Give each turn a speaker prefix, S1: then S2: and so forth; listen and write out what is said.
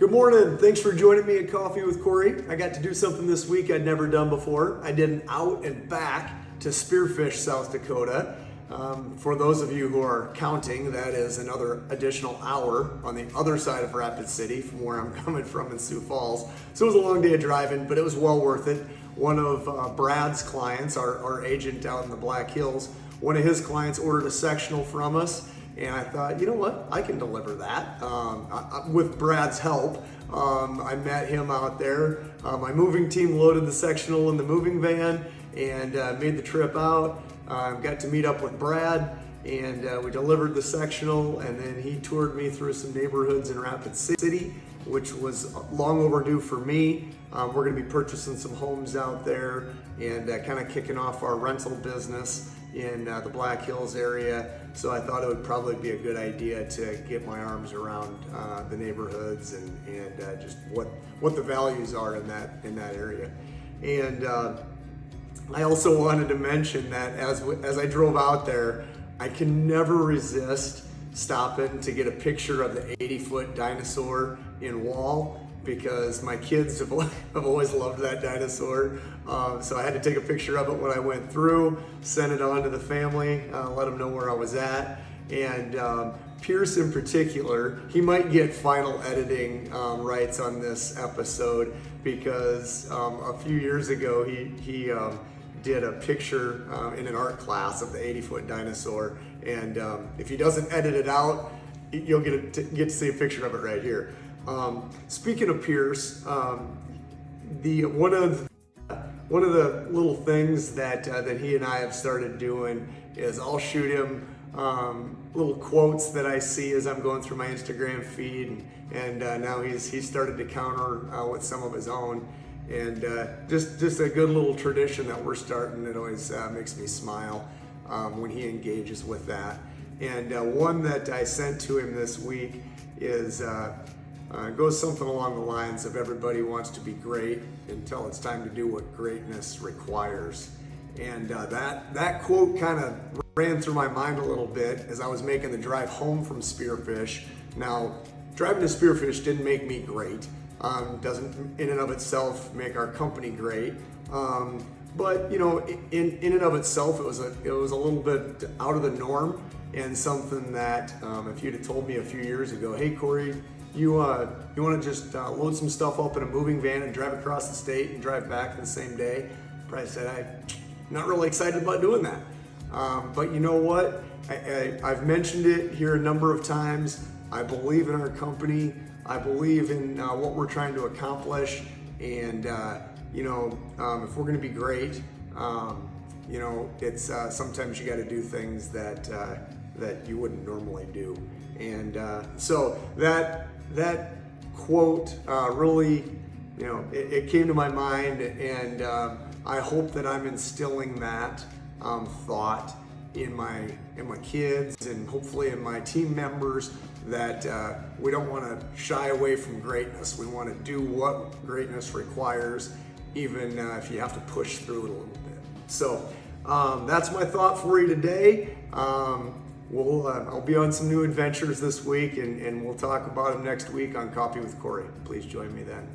S1: Good morning. Thanks for joining me at Coffee with Corey. I got to do something this week I'd never done before. I did an out and back to Spearfish, South Dakota. For those of you who are counting, that is another additional hour on the other side of Rapid City from where I'm coming from in Sioux Falls. So it was a long day of driving, but it was well worth it. One of Brad's clients, our agent out in the Black Hills, one of his clients ordered a sectional from us. And I thought, you know what, I can deliver that with Brad's help. I met him out there. My moving team loaded the sectional in the moving van and made the trip out. Got to meet up with Brad and we delivered the sectional, and then he toured me through some neighborhoods in Rapid City, which was long overdue for me. We're going to be purchasing some homes out there and kind of kicking off our rental business in the Black Hills area. So I thought it would probably be a good idea to get my arms around the neighborhoods and just what the values are in that area. And I also wanted to mention that as I drove out there, I can never resist stopping to get a picture of the 80-foot dinosaur in Wall, because my kids have always loved that dinosaur. So I had to take a picture of it when I went through, send it on to the family, let them know where I was at. And Pierce in particular, he might get final editing rights on this episode, because a few years ago he did a picture in an art class of the 80-foot dinosaur. And if he doesn't edit it out, you'll get to see a picture of it right here. Speaking of Pierce, one of the little things that he and I have started doing is I'll shoot him little quotes that I see as I'm going through my Instagram feed, and now he's started to counter with some of his own, and just a good little tradition that we're starting. It always makes me smile when he engages with that. And one that I sent to him this week is goes something along the lines of everybody wants to be great until it's time to do what greatness requires. And that quote kind of ran through my mind a little bit as I was making the drive home from Spearfish. Now, driving to Spearfish didn't make me great. Doesn't in and of itself make our company great. But you know, in and of itself, it was a little bit out of the norm, and something that if you'd have told me a few years ago, hey Corey, you want to just load some stuff up in a moving van and drive across the state and drive back the same day, probably said I'm not really excited about doing that. But you know what? I've mentioned it here a number of times. I believe in our company. I believe in what we're trying to accomplish. And if we're going to be great, it's sometimes you got to do things that you wouldn't normally do. And so that quote really, it came to my mind, and I hope that I'm instilling that thought in my kids, and hopefully in my team members, that we don't want to shy away from greatness. We want to do what greatness requires, even if you have to push through it a little bit. So that's my thought for you today. I'll be on some new adventures this week, and we'll talk about them next week on Coffee with Corey. Please join me then.